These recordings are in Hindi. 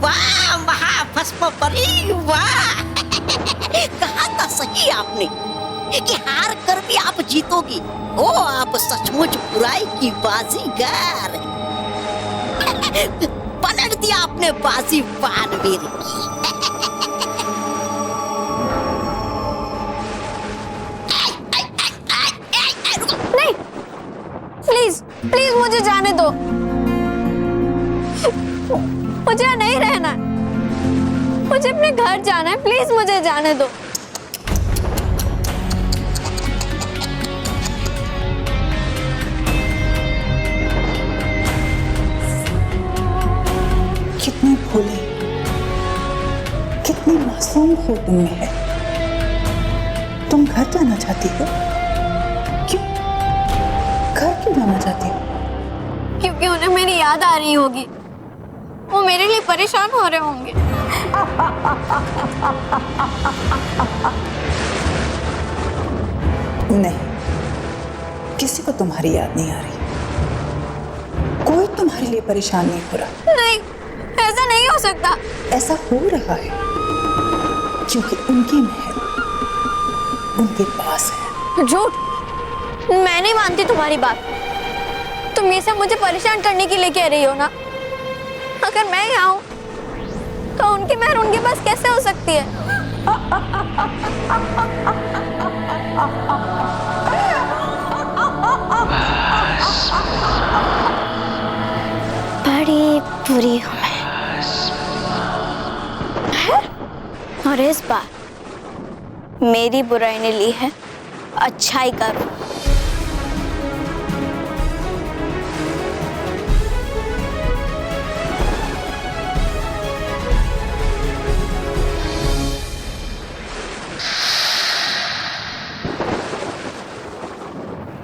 वाह महाभस्म परी वाह। कहा था सही आपने कि हार कर भी आप जीतोगी। ओ आप सचमुच बुराई की बाजीगर। पलट दिया आपने बाजी बानवीर की। नहीं, प्लीज प्लीज मुझे जाने दो, मुझे यहाँ नहीं रहना है, मुझे अपने घर जाना है, प्लीज मुझे जाने दो। कितनी भोली, कितनी मासूम हो तुम में है। तुम घर जाना चाहती हो? क्यों? घर क्यों जाना चाहती हो? क्योंकि उन्हें मेरी याद आ रही होगी, वो मेरे लिए परेशान हो रहे होंगे। नहीं, किसी को तुम्हारी याद नहीं आ रही, कोई तुम्हारे लिए परेशान नहीं हो रहा। नहीं, ऐसा नहीं हो सकता। ऐसा हो रहा है क्योंकि उनकी महल उनके पास है। झूठ, मैं नहीं मानती तुम्हारी बात। तुम ये सब मुझे परेशान करने के लिए कह रही हो ना। अगर मैं यहाँ हूँ तो उनकी महल उनके पास कैसे हो सकती है? बड़ी बुरी हूँ मैं, और इस बार मेरी बुराई ने ली है अच्छाई का रूप।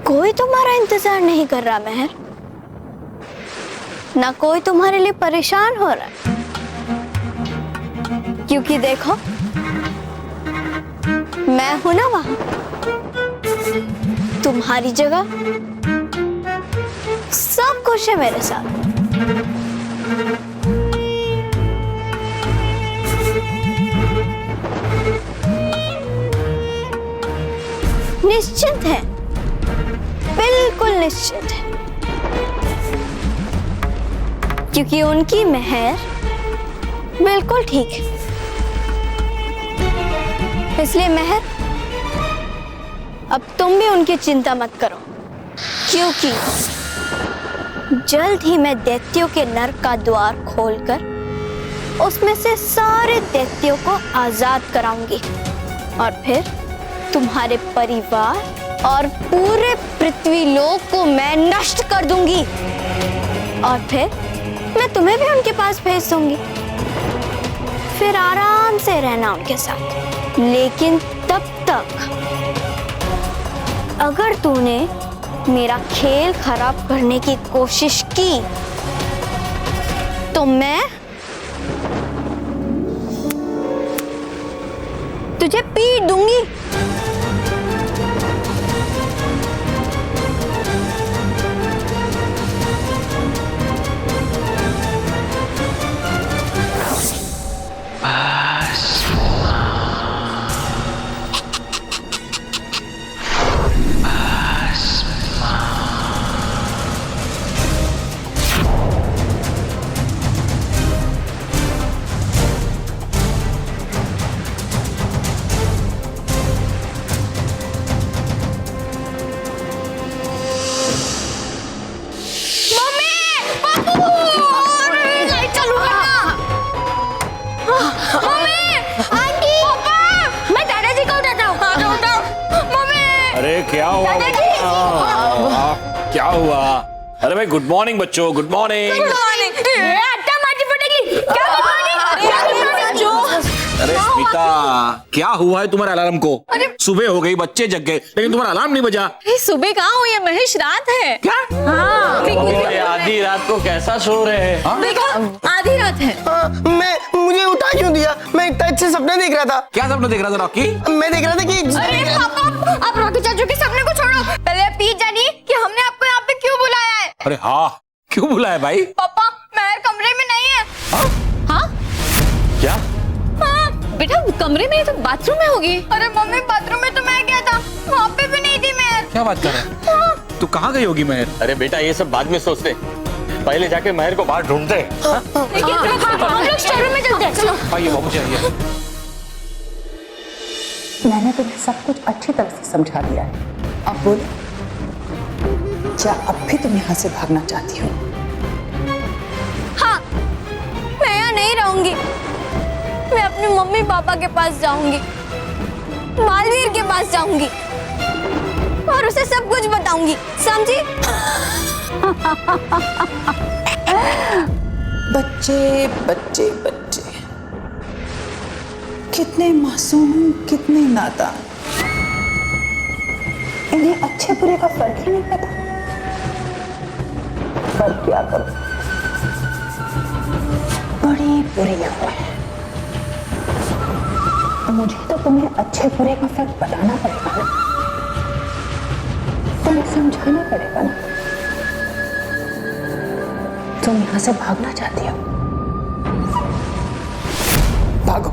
कोई तुम्हारा इंतजार नहीं कर रहा महर, ना कोई तुम्हारे लिए परेशान हो रहा है, क्योंकि देखो मैं हूं ना वहां, तुम्हारी जगह। सब खुश है मेरे साथ। निश्चिंत है, बिल्कुल निश्चित है, क्योंकि उनकी महर बिल्कुल ठीक है। इसलिए महर, अब तुम भी उनकी चिंता मत करो, क्योंकि जल्द ही मैं दैत्यों के नर्क का द्वार खोलकर उसमें से सारे दैत्यों को आजाद कराऊंगी, और फिर तुम्हारे परिवार और पूरे पृथ्वी लोक को मैं नष्ट कर दूंगी, और फिर मैं तुम्हें भी उनके पास भेज दूंगी। फिर आराम से रहना उनके साथ। लेकिन तब तक अगर तूने मेरा खेल खराब करने की कोशिश की तो मैं तुझे पीट दूंगी। क्या हुआ? क्या हुआ? अरे भाई गुड मॉर्निंग बच्चों, गुड मॉर्निंग। अरे स्मिता, क्या हुआ है तुम्हारे अलार्म को? सुबह हो गई, बच्चे जग गए, लेकिन तुम्हारा अलार्म नहीं बजा। सुबह कहाँ हुई है महेश, रात है। क्या? आधी रात को कैसा सो रहे हैं? देखो आधी रात है। मुझे उठा क्यों दिया? मैं इतना अच्छे सपने देख रहा था। क्या सपना देख रहा था रॉकी? मैं देख रहा था कि अरे पापा, आप रॉकी चाचू के सपने को छोड़ो, पहले आप ये जानिए कि हमने आपको यहाँ पे क्यों बुलाया है। अरे हाँ, क्यों बुलाया भाई? पापा महर कमरे में नहीं है। हाँ? कमरे में तो बाथरूम में होगी। अरे मम्मी बाथरूम में तो मैं गया था, वहाँ पे भी नहीं थी मेहर। क्या बात कर रहा है? तू कहाँ गई होगी मेहर? अरे बेटा ये सब बाद में सोचते, पहले जाके मेहर को बाहर ढूंढते हैं। हम लोग स्टोर में चलते हैं, चलो। आइए बाबूजी आइए। मैंने तुम्हें सब कुछ अच्छी तरह से समझा दिया है। अब बोलो, क्या अब भी तुम यहाँ से भागना चाहती हो? हाँ, मैं यहाँ नहीं रहूंगी। मैं अपने मम्मी पापा के पास जाऊंगी, मालवीर के पास जाऊंगी और उसे सब कुछ बताऊंगी, समझी? बच्चे बच्चे बच्चे, कितने मासूम, कितने नादान। इन्हें अच्छे बुरे का फर्क ही नहीं पता। पर क्या करूं, बड़ी बुरी है। मुझे तो तुम्हें अच्छे बुरे का फर्क बताना पड़ेगा ना, तुम्हें समझाना पड़ेगा ना। तुम यहां से भागना चाहती हो, भागो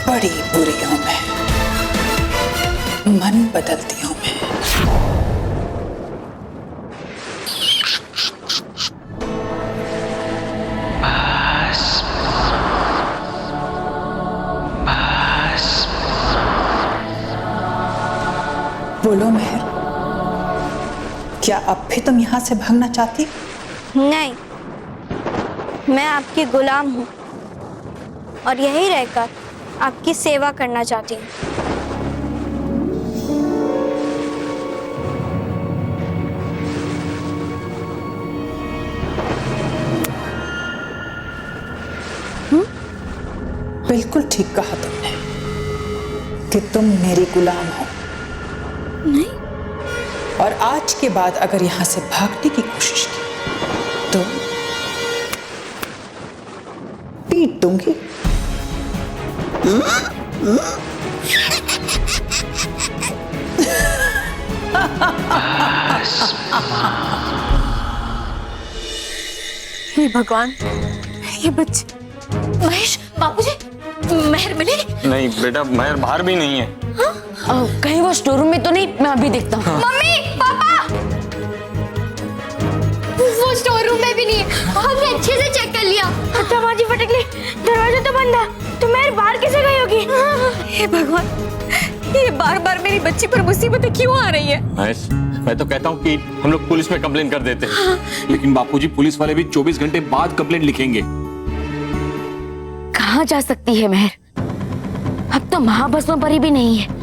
बड़ी बुरी हूं मैं, मन बदलती हूं मैं। बोलो मेहर, क्या अब भी तुम यहां से भागना चाहती हो? नहीं, मैं आपकी गुलाम हूँ और यही रहकर आपकी सेवा करना चाहती हूँ। बिल्कुल ठीक कहा तुमने कि तुम मेरी गुलाम हो। नहीं, और आज के बाद अगर यहां से भागने की कोशिश की तो पीट दूंगी। हे भगवान, ये बच्चे। महेश, बापूजी, मेहर मिली? नहीं बेटा, मेहर बाहर भी नहीं है। कहीं वो स्टोर रूम में तो नहीं? मैं अभी देखता हूँ। मम्मी, पापा, वो स्टोर रूम में भी नहीं है। हमने अच्छे से चेक कर लिया। दरवाजे फटकली, दरवाजा तो बंद है। तो मेहर बाहर कैसे गई होगी? हे भगवान, ये बार बार मेरी बच्ची पर मुसीबतें क्यों आ रही है? महेश, मैं तो कहता हूँ कि हम लोग पुलिस में कंप्लेन कर देते हैं। लेकिन बापूजी पुलिस वाले भी 24 घंटे बाद कंप्लेंट लिखेंगे। कहाँ जा सकती है मेहर? अब तो महाभस्म परी भी नहीं है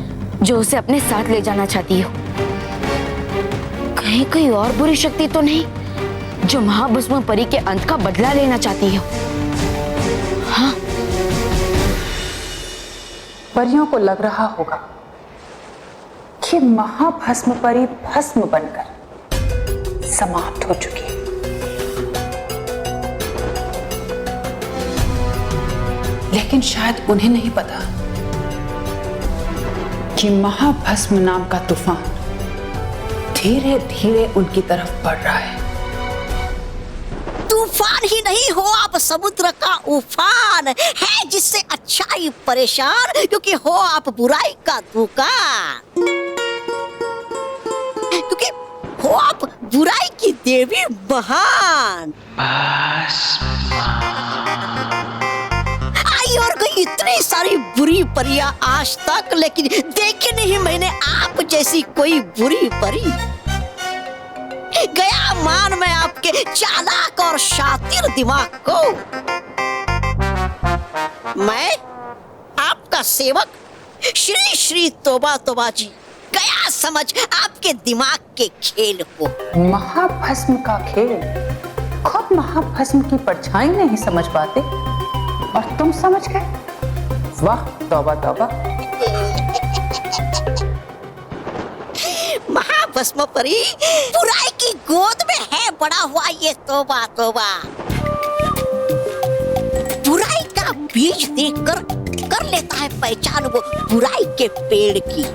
जो उसे अपने साथ ले जाना चाहती हो। कहीं कोई और बुरी शक्ति तो नहीं जो महाभस्म परी के अंत का बदला लेना चाहती हो? हाँ, परियों को लग रहा होगा कि महाभस्म परी भस्म बनकर समाप्त हो चुकी है। लेकिन शायद उन्हें नहीं पता कि महाभस्म नाम का तूफान धीरे धीरे उनकी तरफ बढ़ रहा है। तूफान ही नहीं हो आप, समुद्र का उफान है जिससे अच्छाई परेशान, क्योंकि हो आप बुराई का दुकान, क्योंकि हो आप बुराई की देवी महान। आई और गई इतनी सारी बुरी परियां आज तक, लेकिन देखी नहीं मैंने आप जैसी कोई बुरी परी। गया मान मैं आपके चालाक और शातिर दिमाग को। मैं आपका सेवक श्री श्री तोबा तोबा जी गया समझ आपके दिमाग के खेल को। महाभस्म का खेल खुद महाभस्म की परछाई नहीं समझ पाते और तुम समझ गए? वाह तौबा तौबा। भस्म परी, बुराई की गोद में है बड़ा हुआ ये तोबा तोबा। बुराई का बीज देखकर कर लेता है पहचान वो बुराई के पेड़ की।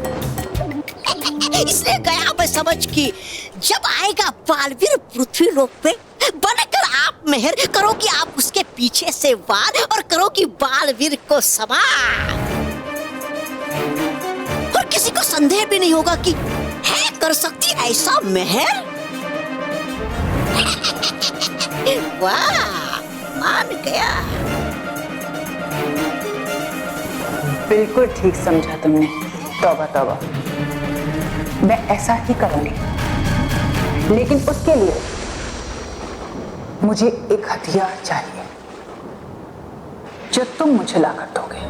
इसलिए गया मैं समझ की जब आएगा बालवीर पृथ्वी लोक पे, बनकर आप मेहर करो कि आप उसके पीछे से वार और करो कि बालवीर को सवार। और किसी को संदेह भी नहीं होगा कि है कर सकती ऐसा मेहर। वाह, मान गया। बिल्कुल ठीक समझा तुमने। तौबा तौबा, मैं ऐसा ही करूंगी, लेकिन उसके लिए मुझे एक हथियार चाहिए जो तुम मुझे लाकर दोगे।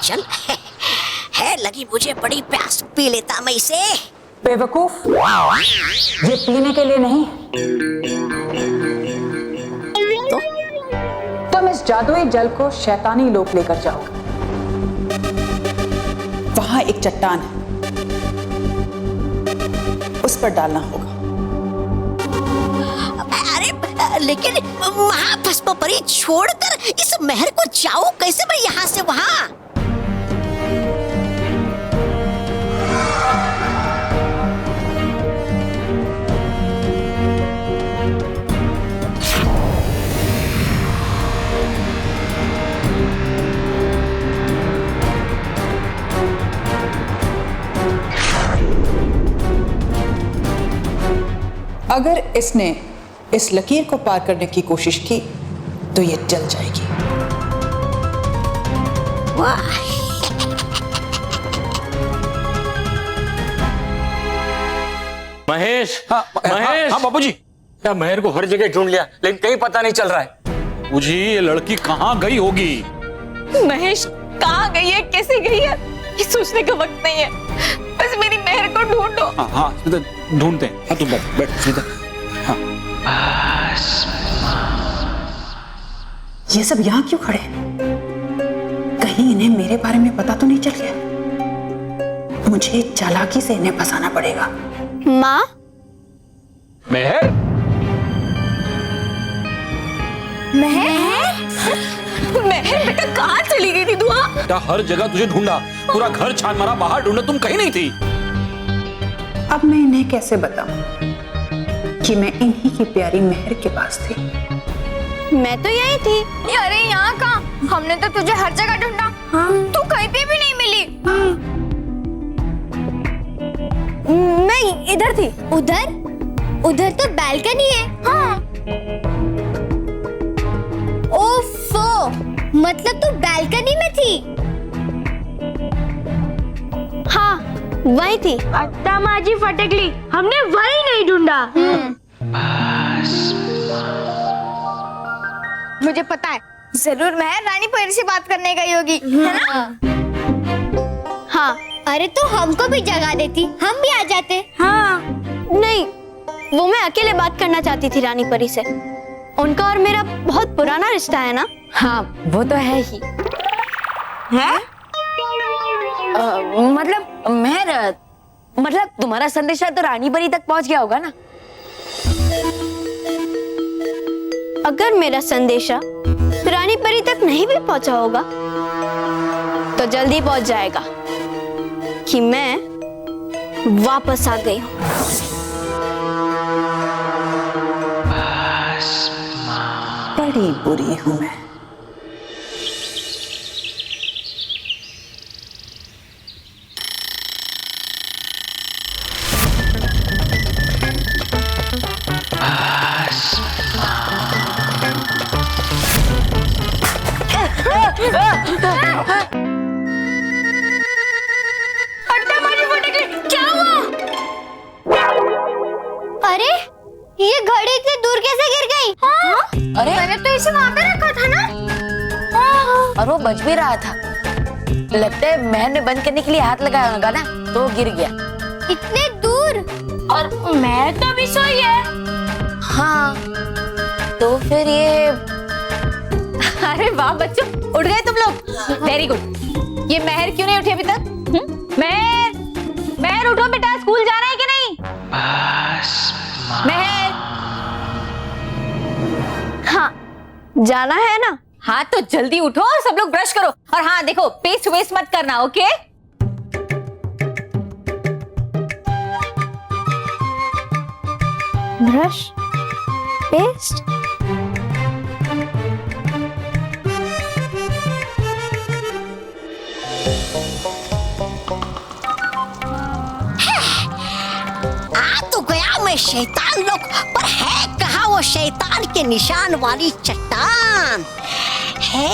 चल, है लगी मुझे बड़ी प्यास, पी लेता मैं इसे। बेवकूफ, ये पीने के लिए नहीं। तुम इस जादुई जल को शैतानी लोक लेकर जाओ। वहां एक चट्टान है, उस पर डालना होगा। अरे लेकिन महाभस्म परी, छोड़कर इस महर को जाऊं कैसे मैं यहाँ से वहां? अगर इसने इस लकीर को पार करने की कोशिश की तो ये जल जाएगी। वाह, महेश, हाँ, महेश। हाँ बाबूजी। क्या महर को हर जगह ढूंढ लिया, लेकिन कहीं पता नहीं चल रहा है। मुझे ये लड़की कहाँ गई होगी? महेश कहाँ गई है, कैसे गई है, ये सोचने का वक्त नहीं है। बस मेरी महर को ढूंढो। हाँ हाँ, ढूंढते हैं। हाँ तुम बैठ बैठ सीधा। हाँ। ये सब यहाँ क्यों खड़े हैं? कहीं इन्हें मेरे बारे में पता तो नहीं चल गया? मुझे चालाकी से इन्हें फंसाना पड़ेगा। माँ, मेहर, महर बेटा कहाँ चली गई थी दुआ? क्या हर जगह तुझे ढूंढा, पूरा घर छान मारा, बाहर ढूंढा, तुम कहीं नहीं थी। अब मैं इन्हें कैसे बताऊं कि मैं इन्हीं की प्यारी मेहर के पास थी? मैं तो यही थी। अरे यहाँ कहाँ, हमने तो तुझे हर जगह ढूंढा। तू कहीं पे भी नहीं मिली। मैं इधर थी। उधर? उधर तो बालकनी है। हाँ। ओफो, मतलब तू बालकनी में थी? हाँ, वही थी। अत्ता माजी फटकली, हमने वही नहीं ढूंढा। मुझे पता है, जरूर महर रानी परी से बात करने गई होगी, है ना? हाँ। अरे तो हमको भी जगा देती, हम भी आ जाते। हाँ। नहीं, वो मैं अकेले बात करना चाहती थी रानी परी से। उनका और मेरा बहुत पुराना रिश्ता है ना। हाँ, वो तो है ही। है? मतलब महर, मतलब तुम्हारा संदेशा तो रानी परी तक पहुंच गया होगा ना? अगर मेरा संदेशा रानी परी तक नहीं भी पहुंचा होगा तो जल्दी पहुंच जाएगा कि मैं वापस आ गई हूं। बड़ी बुरी हूं मैं। क्या हुआ? अरे ये घड़ी इतनी दूर कैसे गिर गई? हाँ? अरे मैंने तो इसे वहाँ पे रखा था ना। और वो बच भी रहा था। लगता है महर ने बंद करने के लिए हाथ लगाया होगा ना, तो वो गिर गया। इतने दूर, और मैं तो भी सोई है। हाँ, तो फिर ये अरे वाह बच्चों, उठ गए तुम लोग, वेरी गुड। ये महर क्यों नहीं उठी अभी तक? महर, महर उठो बेटा, स्कूल जाना है कि नहीं? महर, हाँ जाना है ना। हाँ तो जल्दी उठो और सब लोग ब्रश करो। और हाँ देखो, पेस्ट वेस्ट मत करना, ओके? ब्रश, पेस्ट, आ तो गया मैं शैतान लोग, पर है कहाँ वो शैतान के निशान वाली चट्टान? है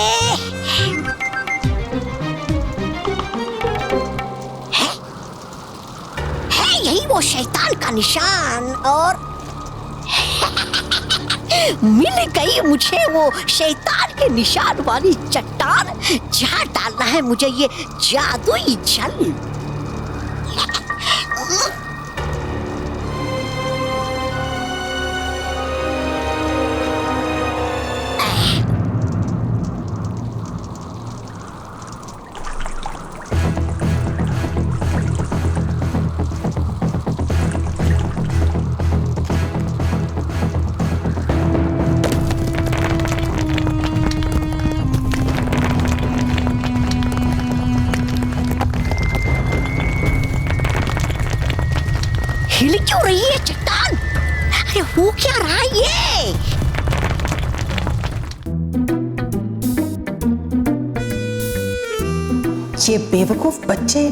यही वो शैतान का निशान। और मिल गई मुझे वो शैतान के निशान वाली चट्टान, जहाँ डालना है मुझे ये जादुई जल। हिल क्यों रही है चट्टान? अरे हो क्या रहा है ये? ये बेवकूफ बच्चे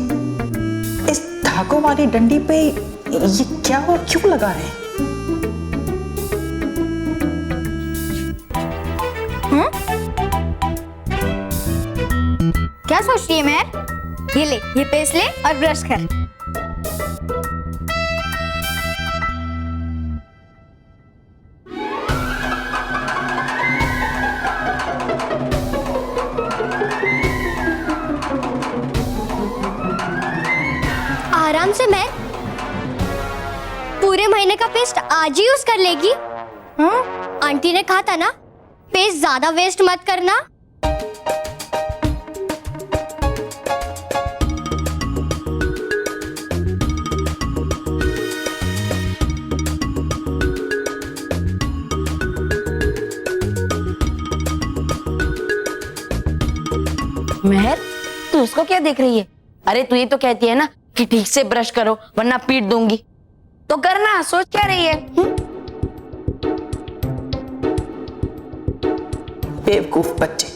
इस धागों वाली डंडी पे ये क्या और क्यों लगा रहे हैं? क्या सोच रही है मैं? ये ले, ये पेस्ट ले और ब्रश कर। आराम से मैं पूरे महीने का पेस्ट आज ही यूज कर लेगी। आंटी ने कहा था ना, पेस्ट ज्यादा वेस्ट मत करना। महर, तू उसको क्या देख रही है? अरे तू ये तो कहती है ना कि ठीक से ब्रश करो वरना पीट दूंगी, तो करना। सोच क्या रही है? बेवकूफ बच्चे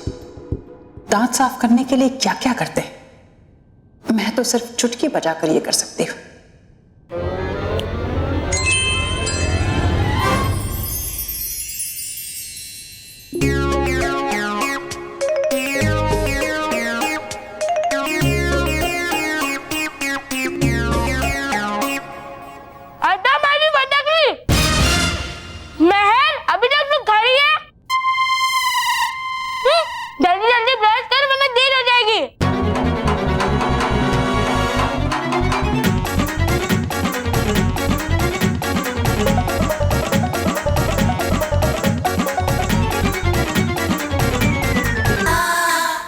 दांत साफ करने के लिए क्या क्या करते हैं। मैं तो सिर्फ चुटकी बजाकर ये कर सकती हूँ। महर, अभी तक तू खड़ी है? जल्दी जल्दी ब्रश कर वरना देर हो जाएगी।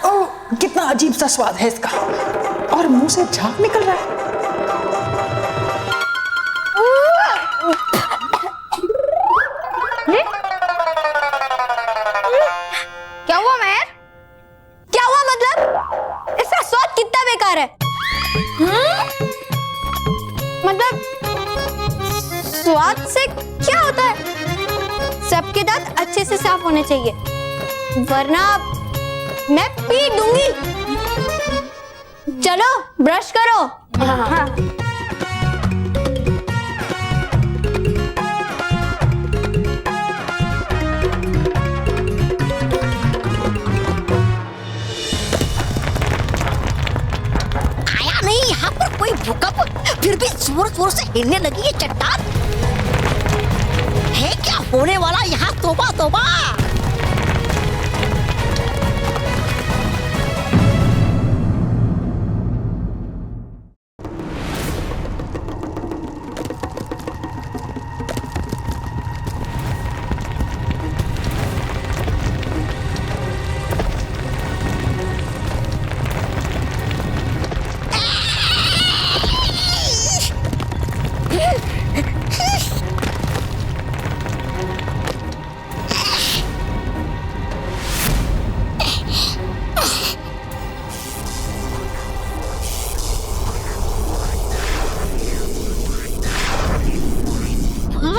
ओह, कितना अजीब सा स्वाद है इसका, और मुंह से झाग निकल रहा है। क्या हुआ महर? क्या हुआ मतलब? इसका स्वाद कितना बेकार है। मतलब स्वाद से क्या होता है? सबके दांत अच्छे से साफ होने चाहिए, वरना मैं पीट दूंगी। चलो ब्रश करो। हाँ। यहाँ पर कोई भूकंप, फिर भी जोर जोर से हिलने लगी ये चट्टान। है क्या होने वाला यहाँ? तौबा तौबा।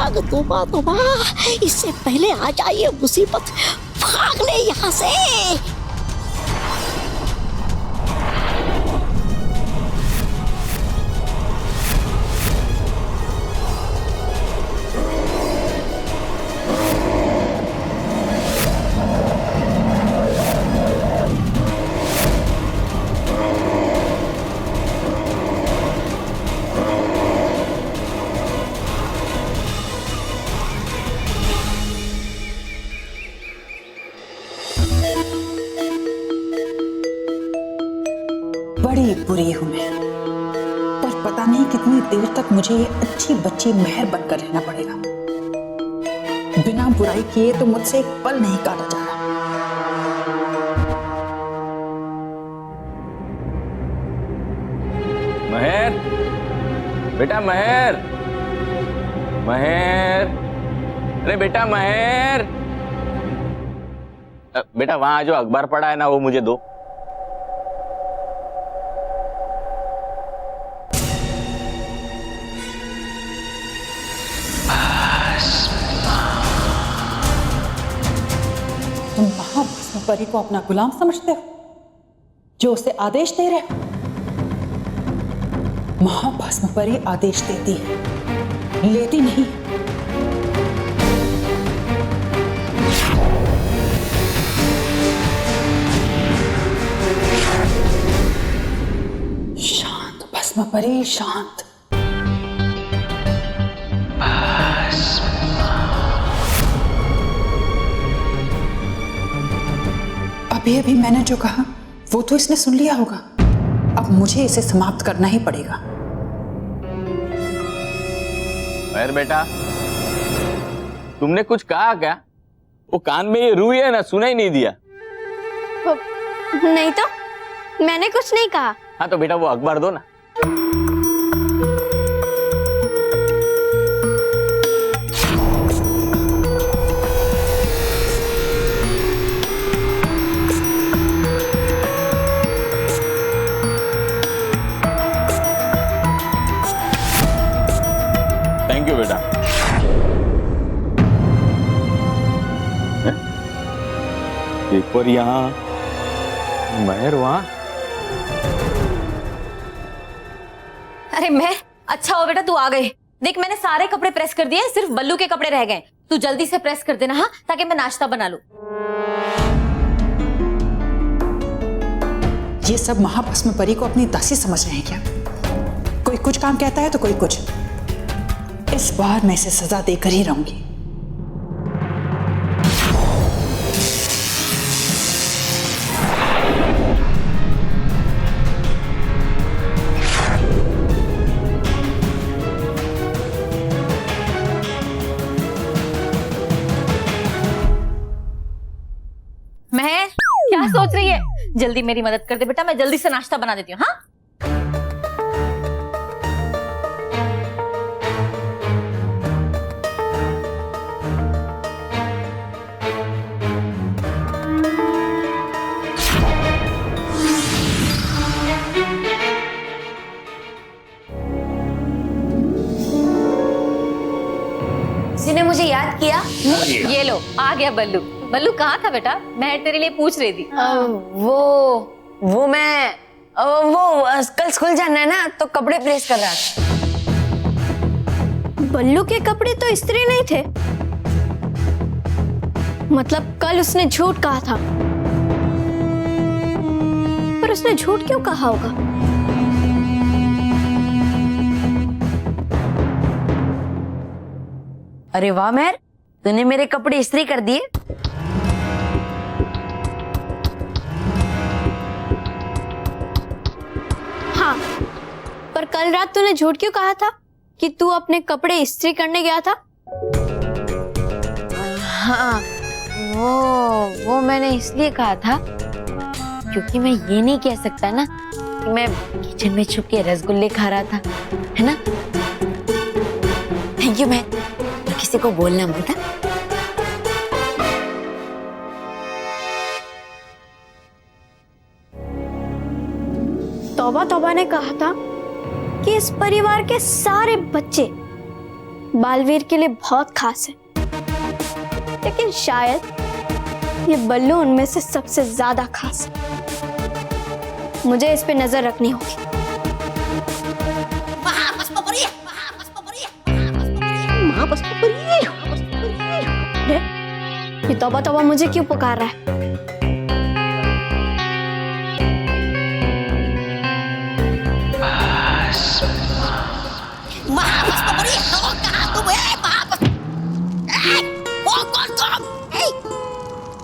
भाग तोबा, इससे पहले आ जाइए मुसीबत, भाग ले यहाँ से। बड़ी बुरी हूं मैं, पर पता नहीं कितनी देर तक मुझे ये अच्छी बच्ची मेहर बनकर रहना पड़ेगा। बिना बुराई किए तो मुझसे एक पल नहीं काटा जा रहा। महर, बेटा महर, महर, अरे बेटा महर, बेटा वहां जो अखबार पड़ा है ना वो मुझे दो। तुम महाभस्म परी को अपना गुलाम समझते हो, जो उसे आदेश दे रहे हो? महाभस्म परी आदेश देती है, लेती नहीं। शांत भस्म परी, शांत। अभी अभी मैंने जो कहा वो तो इसने सुन लिया होगा। अब मुझे इसे समाप्त करना ही पड़ेगा। महर बेटा, तुमने कुछ कहा क्या? वो कान में ये रूई है ना, सुना ही नहीं दिया। नहीं तो मैंने कुछ नहीं कहा। हाँ तो बेटा वो अखबार दो ना। थैंक यू बेटा। एक बार यहाँ, महर वहां। अरे मैं, अच्छा हो बेटा तू आ गए। देख मैंने सारे कपड़े प्रेस कर दिए, सिर्फ बल्लू के कपड़े रह गए। तू जल्दी से प्रेस कर देना, हाँ, ताकि मैं नाश्ता बना लूं। ये सब महाभस्म परी को अपनी दासी समझ रहे हैं क्या? कोई कुछ काम कहता है तो कोई कुछ। इस बार मैं इसे सजा देकर ही रहूंगी। महर क्या सोच रही है? जल्दी मेरी मदद कर दे बेटा, मैं जल्दी से नाश्ता बना देती हूँ। हाँ किसी ने मुझे याद किया। ये लो आ गया बल्लू। बल्लू कहाँ था बेटा? महर तेरे लिए पूछ रही थी। वो मैं कल स्कूल जाना है ना, तो कपड़े प्रेस कर रहा था। बल्लू के कपड़े तो इस्त्री नहीं थे, मतलब कल उसने झूठ कहा था। पर उसने झूठ क्यों कहा होगा? अरे वाह महर, तूने मेरे कपड़े इस्त्री कर दिए। हाँ, पर कल रात तूने झूठ क्यों कहा था कि तू अपने कपड़े इस्त्री करने गया था? हाँ, वो मैंने इसलिए कहा था क्योंकि मैं ये नहीं कह सकता ना कि मैं किचन में छुप के रसगुल्ले खा रहा था, है ना? थैंक यू मैं, तो किसी को बोलना मत। तौबा तौबा ने कहा था कि इस परिवार के सारे बच्चे बालवीर के लिए बहुत खास है, लेकिन शायद ये बल्लू उनमें से सबसे ज्यादा खास है। मुझे इस पे नजर रखनी होगी। ये तौबा तौबा मुझे क्यों पुकार रहा है?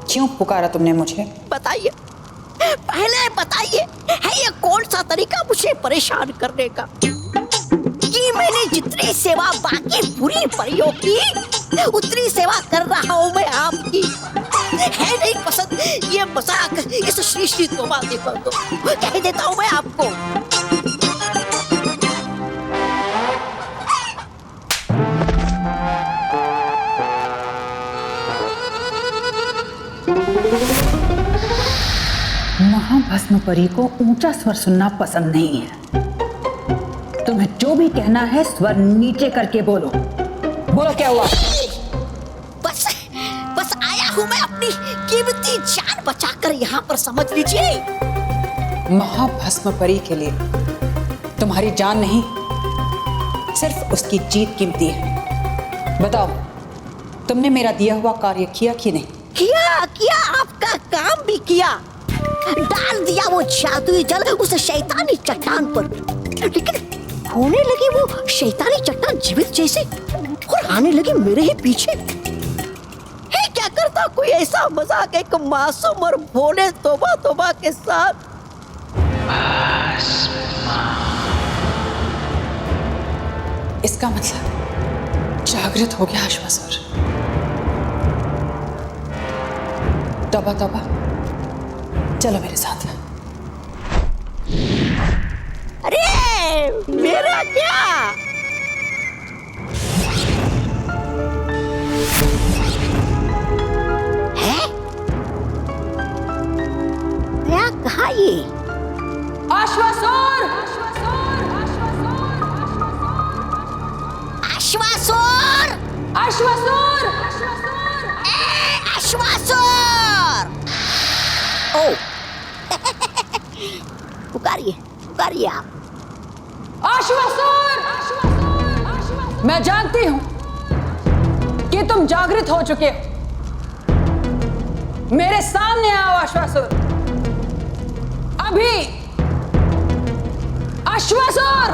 क्यों पुकारा तुमने मुझे? बताइए, पहले बताइए, है ये कौन सा तरीका मुझे परेशान करने का? कि मैंने जितनी सेवा बाकी पूरी परियों की, उतनी सेवा कर रहा हूँ मैं आपकी। है नहीं पसंद ये मजाक, इस श्री श्री तौबा देखो तो कह देता हूँ मैं आपको। महाभस्म परी को ऊंचा स्वर सुनना पसंद नहीं है। तुम्हें जो भी कहना है स्वर नीचे करके बोलो। बोलो क्या हुआ? बस आया हूं मैं अपनी कीमती जान बचाकर यहाँ पर, समझ लीजिए। महाभस्म परी के लिए तुम्हारी जान नहीं, सिर्फ उसकी जीत कीमती है। बताओ, तुमने मेरा दिया हुआ कार्य किया कि नहीं? किया, आपका काम भी किया। डाल दिया वो जादुई जल उस शैतानी चट्टान पर, लेकिन होने लगी वो शैतानी चट्टान जीवित जैसे और आने लगी मेरे ही पीछे। है क्या करता कोई ऐसा मजाक एक मासूम और भोले तौबा तौबा के साथ? इसका मतलब जागृत हो गया अश्वासुर। तौबा तौबा, चलो मेरे साथ। अरे मेरा क्या? है क्या कहा ये? अश्वासुर! अश्वासुर! अश्वासुर! अश्वासुर! ओ पुकारिए आप। अश्वासुर! मैं जानती हूं कि तुम जागृत हो चुके हो। मेरे सामने आओ अश्वासुर, अभी। अश्वासुर!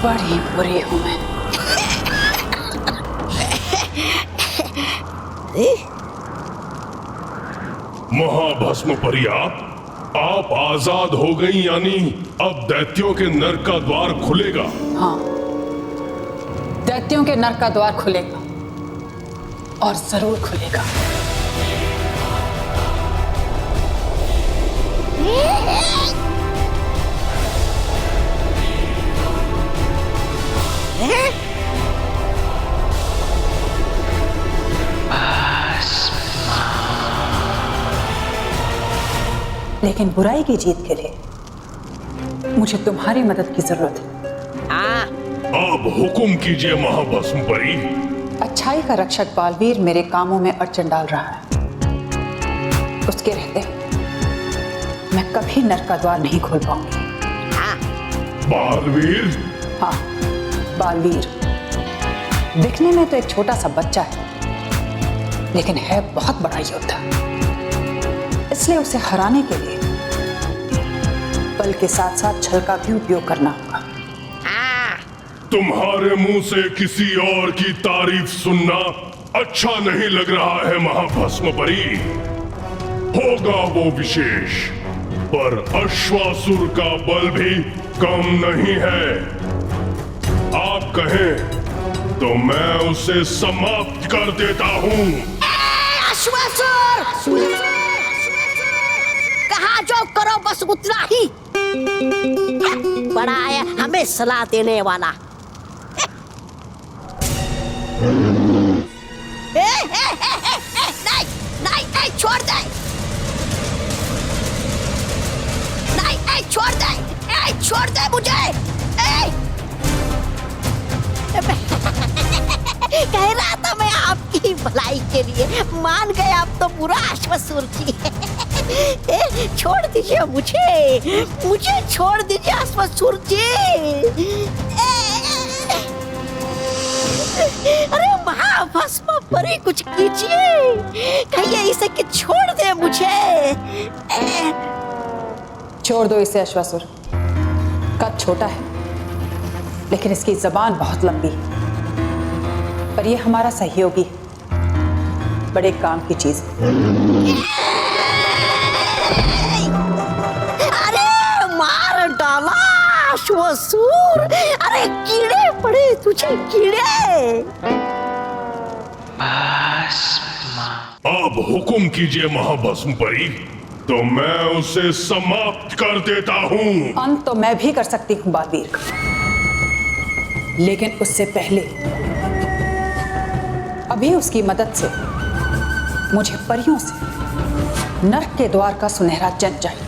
बड़ी बुरी हूं मैं। महाभस्म परी, आप आजाद हो गई, यानी अब दैत्यों के नरक का द्वार खुलेगा। हाँ, दैत्यों के नरक का द्वार खुलेगा और जरूर खुलेगा। लेकिन बुराई की जीत के लिए मुझे तुम्हारी मदद की जरूरत है। अब हुक्म कीजिए महाभस्म परी। अच्छाई का रक्षक बालवीर मेरे कामों में अड़चन डाल रहा है। उसके रहते मैं कभी नरक का द्वार नहीं खोल पाऊंगी। बालवीर? हाँ, बालवीर। दिखने में तो एक छोटा सा बच्चा है, लेकिन है बहुत बड़ा योद्धा। इसलिए उसे हराने के लिए बल के साथ साथ छल का भी उपयोग करना होगा। तुम्हारे मुंह से किसी और की तारीफ सुनना अच्छा नहीं लग रहा है महाभस्म परी। होगा वो विशेष, पर अश्वासुर का बल भी कम नहीं है। आप कहें तो मैं उसे समाप्त कर देता हूँ। अश्वासुर! कहा जो करो बस उतना ही। बड़ा है हमें सलाह देने वाला। नहीं, नहीं, नहीं, छोड़ दे, नहीं नहीं छोड़ दे, छोड़ दे मुझे। कह रहा था मैं आपकी भलाई के लिए, मान गए आप तो बुरा अश्वासुर जी। छोड़ दीजिए मुझे, मुझे छोड़ दीजिए अश्वासुर जी। अरे महाभस्म परी कुछ कीजिए, कहिए इसे कि छोड़ दे मुझे। छोड़ दो इसे अश्वासुर। कद छोटा है लेकिन इसकी जबान बहुत लंबी है, पर यह हमारा सहयोगी है, बड़े काम की चीज है। अरे मार डाला अश्वासुर, अरे कीड़े पड़े तुझे, कीड़े। अब हुक्म कीजिए महाभस्म परी, तो मैं उसे समाप्त कर देता हूँ। अंत तो मैं भी कर सकती हूँ बालवीर का, लेकिन उससे पहले अभी उसकी मदद से मुझे परियों से नर्क के द्वार का सुनहरा चिन्ह चाहिए।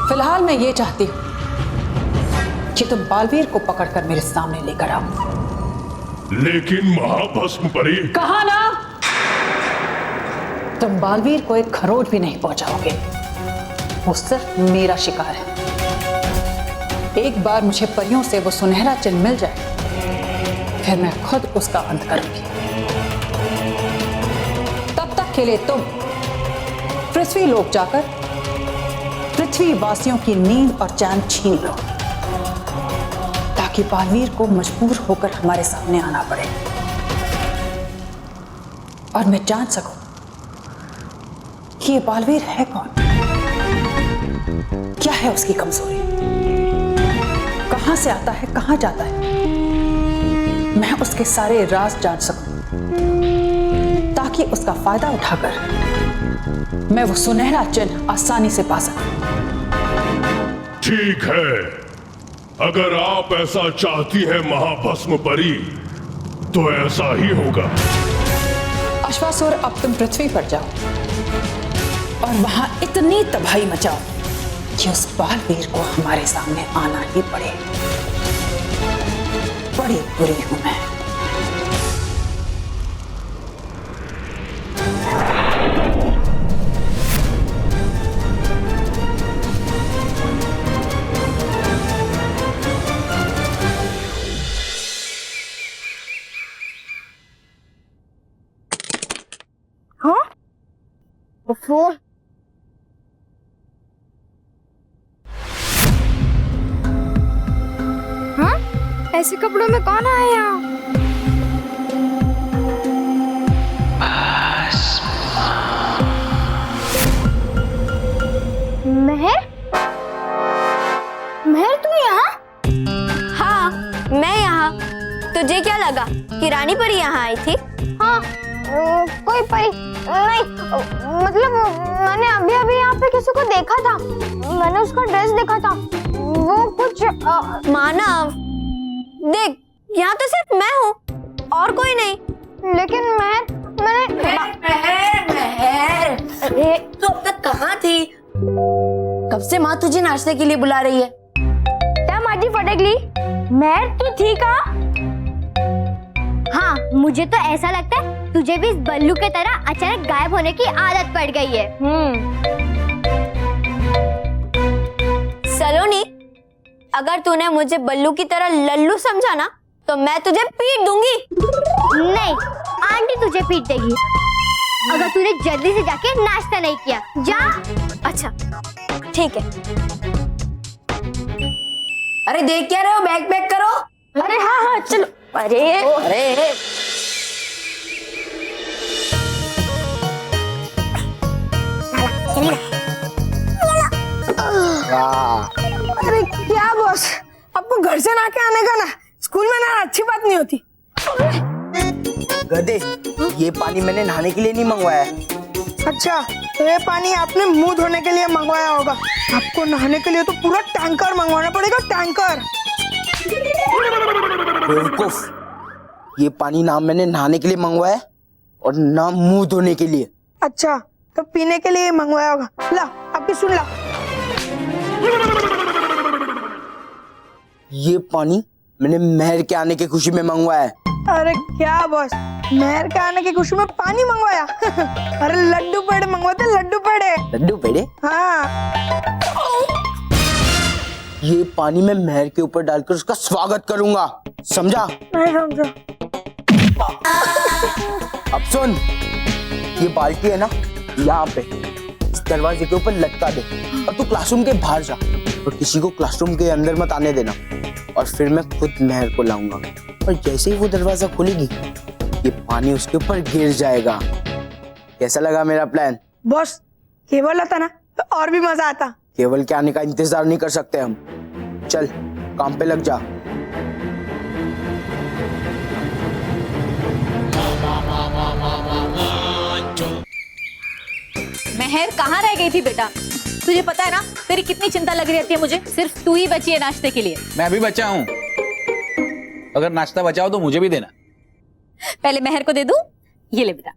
फिलहाल मैं ये चाहती हूँ कि तुम बालवीर को पकड़कर मेरे सामने लेकर आओ। लेकिन महाभस्म परी, कहा ना, तुम बालवीर को एक खरोच भी नहीं पहुंचाओगे, वो सिर्फ मेरा शिकार है। एक बार मुझे परियों से वो सुनहरा चिन्ह मिल जाए, फिर मैं खुद उसका अंत करूंगी। तब तक के लिए तुम पृथ्वी लोक जाकर पृथ्वी वासियों की नींद और चैन छीन लो, ताकि बालवीर को मजबूर होकर हमारे सामने आना पड़े और मैं जान सकूं कि ये बालवीर है कौन, क्या है उसकी कमजोरी, कहां से आता है, कहां जाता है। मैं उसके सारे राज जान सकूं, ताकि उसका फायदा उठाकर मैं वो सुनहरा चिन्ह आसानी से पा सकूं। ठीक है, अगर आप ऐसा चाहती हैं महाभस्म परी, तो ऐसा ही होगा। अश्वासुर, अब तुम पृथ्वी पर जाओ और वहां इतनी तबाही मचाओ कि उस बालवीर को हमारे सामने आना ही पड़े। बड़ी बुरी हूं मैं। फोन ऐसे कपड़ों में कौन आया यहाँ? महर? महर तू यहाँ? हाँ, मैं यहाँ। तुझे क्या लगा कि रानी परी यहाँ आई थी? हाँ, कोई परी नहीं, मतलब मैंने अभी अभी यहाँ पे किसी को देखा था, मैंने उसका ड्रेस देखा था, वो कुछ मानव, देख, यहाँ तो सिर्फ मैं हूँ और कोई नहीं। लेकिन मैंने महर, अरे तू अब तक कहाँ थी? कब से माँ तुझे नाश्ते के लिए बुला रही है? क्या माजी फटकली, महर तू थी कहाँ? हाँ, मुझे तो ऐसा लगता है तुझे भी इस बल्लू के तरह अचानक गायब होने की आदत पड़ गई है। सलोनी, अगर तूने मुझे बल्लू की तरह लल्लू समझा ना, तो मैं तुझे पीट दूंगी। नहीं, आंटी तुझे पीट देगी अगर तूने जल्दी से जाके नाश्ता नहीं किया। जा। अच्छा, ठीक है। अरे देख क्या रहे हो, बैग पैक करो। अरे हाँ हाँ चलो। अरे अरे क्या बॉस, आपको घर से ना के आने का ना, स्कूल में ना अच्छी बात नहीं होती। गधे, ये पानी मैंने नहाने के लिए नहीं मंगवाया है। अच्छा, तो ये पानी आपने मुंह धोने के लिए मंगवाया होगा। आपको नहाने के लिए तो पूरा टैंकर मंगवाना पड़ेगा, टैंकर। बेवकूफ, ये पानी ना मैंने नहाने के लिए मंगवाया और ना मुंह धोने के लिए। अच्छा, तो पीने के लिए मंगवाया होगा। ला, आपकी सुन ला। ये पानी मैंने मेहर के आने की खुशी में मंगवाया है। अरे क्या बॉस, मेहर के आने की खुशी में पानी मंगवाया? अरे लड्डू पेड़े मंगवाते, लड्डू पेड़े। लड्डू पेड़े? हाँ। ये पानी मैं मेहर के ऊपर डालकर उसका स्वागत करूंगा, समझा? नहीं समझा। अब सुन, ये बाल्टी है ना, यहाँ पे इस दरवाजे के ऊपर लटका दे और तू क्लासरूम के बाहर जा और किसी को क्लासरूम के अंदर मत आने देना। और फिर मैं खुद मेहर को लाऊंगा और जैसे ही वो दरवाजा खुलेगी ये पानी उसके ऊपर गिर जाएगा। कैसा लगा मेरा प्लान? बॉस, केवल आता ना तो और भी मजा आता। केवल के आने का इंतजार नहीं कर सकते हम। चल काम पे लग जा। मेहर कहाँ रह गई थी बेटा? तुझे पता है ना तेरी कितनी चिंता लगी रहती है मुझे। सिर्फ तू ही बची है नाश्ते के लिए। मैं अभी बचा हूँ, अगर नाश्ता बचाओ तो मुझे भी देना। पहले मेहर को दे दूं? ये ले बेटा।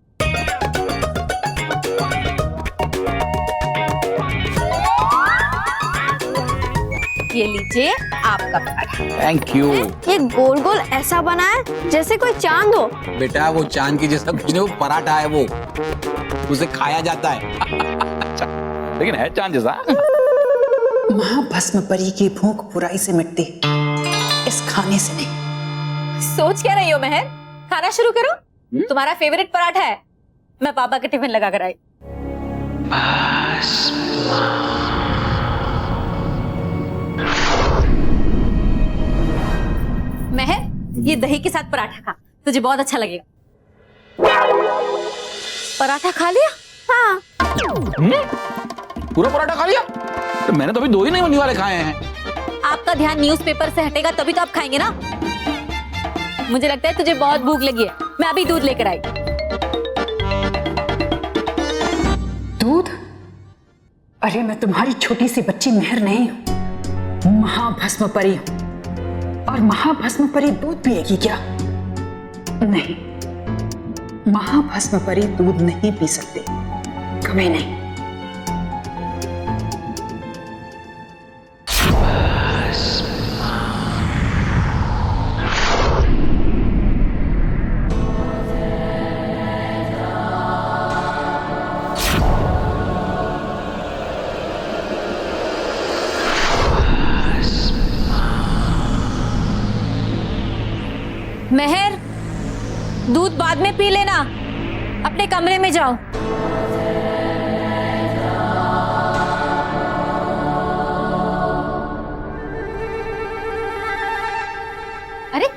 ये लीजिए आपका पराठा। Thank you. ये गोल गोल ऐसा बना है जैसे कोई चांद हो। बेटा वो चांद की जैसा कुछ नहीं, वो पराठा है, वो उसे खाया जाता है। लेकिन है चांद जैसा। महाभस्म परी की भूख बुराई से मिटती, इस खाने से नहीं। सोच क्या रही हो मेहर? खाना शुरू करो। तुम्हारा फेवरेट पराठा है, मैं पापा के टिफिन लगा कर आई। मेहर, ये दही के साथ पराठा खा, तुझे बहुत अच्छा लगेगा। पराठा खा लिया? हाँ। पूरा पराठा खा लिया? तो मैंने तो अभी 2 ही नहीं होने वाले खाए हैं। आपका ध्यान न्यूज़पेपर से हटेगा तभी तो आप खाएंगे ना। मुझे लगता है तुझे बहुत भूख लगी है, मैं अभी दूध लेकर आई। दूध? अरे मैं तुम्हारी छोटी सी बच्ची मेहर नहीं हूं, महाभस्म परी हूं। और महाभस्म परी दूध पिएगी क्या? नहीं, महाभस्म परी दूध नहीं पी सकते, कभी नहीं। मेहर, दूध बाद में पी लेना, अपने कमरे में जाओ। अरे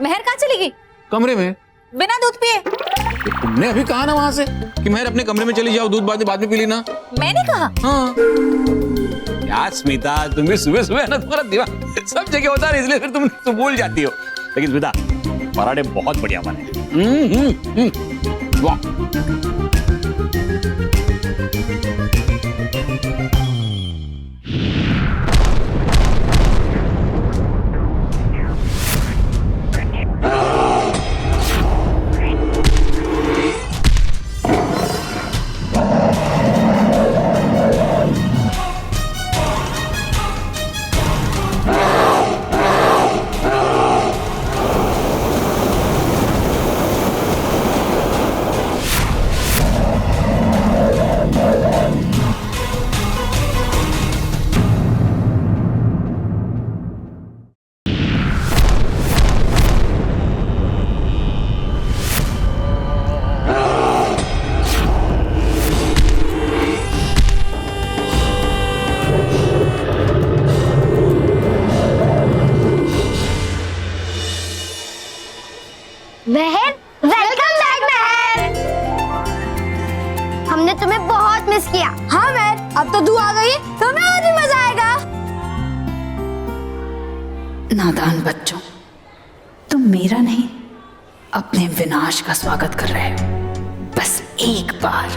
मेहर कहाँ चली गई? कमरे में बिना दूध पिए? तो तुमने अभी कहा ना वहां से कि मेहर अपने कमरे में चली जाओ, दूध बाद में पी लेना। मैंने कहा? हाँ। यार स्मिता, तुम भी सुबह सुबह ना तुम्हारा दिमाग सब जगह होता है, इसलिए फिर तुम भूल जाती हो। लेकिन स्मिता, पराठे बहुत बढ़िया बने। वाह। मेहर, वेलकम बैक मेहर। हमने तुम्हें बहुत मिस किया। हाँ मेहर, अब तो तू आ गई तो मैं और भी मजा आएगा। नादान बच्चों, तुम मेरा नहीं अपने विनाश का स्वागत कर रहे हो। बस एक बार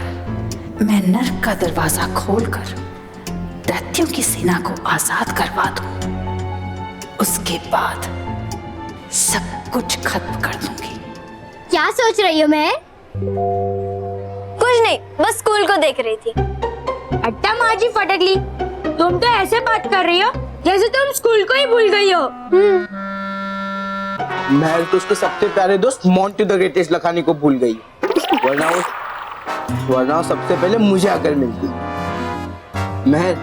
मैं नर्क का दरवाजा खोलकर दैत्यों की सेना को आजाद करवा दूं, उसके बाद सब कुछ खत्म कर दूंगी। क्या सोच रही हो मैं? कुछ नहीं। नहीं, बस स्कूल को देख रही थी। अट्टा माजी फटकली, तुम तो ऐसे बात कर रही हो जैसे तुम स्कूल को ही भूल गई हो। महर तो उसके सबसे प्यारे दोस्त मोंटी द ग्रेटेस्ट लखानी को भूल गई, वरना वो सबसे पहले मुझे आकर मिलती। महर,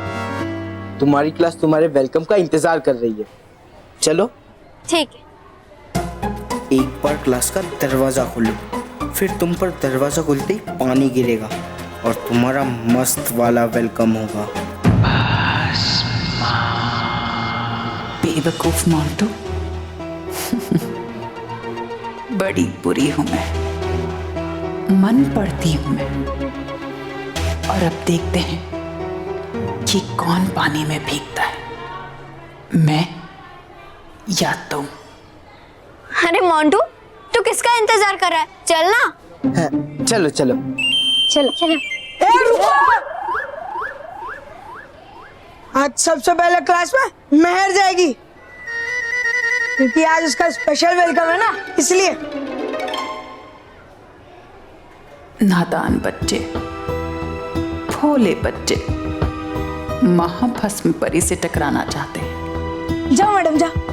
तुम्हारी क्लास तुम्हारे वेलकम का इंतजार कर रही है, चलो। ठीक है। एक बार क्लास का दरवाजा खोलो, फिर तुम पर दरवाजा खुलते ही पानी गिरेगा और तुम्हारा मस्त वाला वेलकम होगा। बेवकूफ मोंटू, बड़ी बुरी हूं मैं, मन पड़ती हूं मैं। और अब देखते हैं कि कौन पानी में भीगता है, मैं या तुम। अरे मोंटू, तू किसका इंतजार कर रहा है? चलना। हाँ, चलो चलो चलो चलो। आज सबसे पहले क्लास में महर जाएगी, क्योंकि आज उसका स्पेशल वेलकम है ना, इसलिए। नादान बच्चे, भोले बच्चे, महाभस्म परी से टकराना चाहते हैं। जाओ मैडम, जाओ।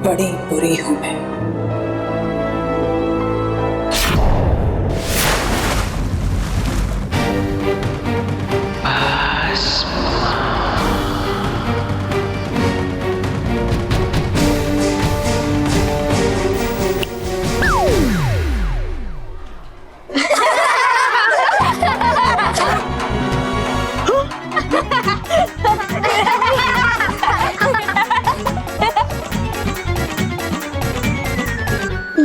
बड़ी बुरी हूं मैं।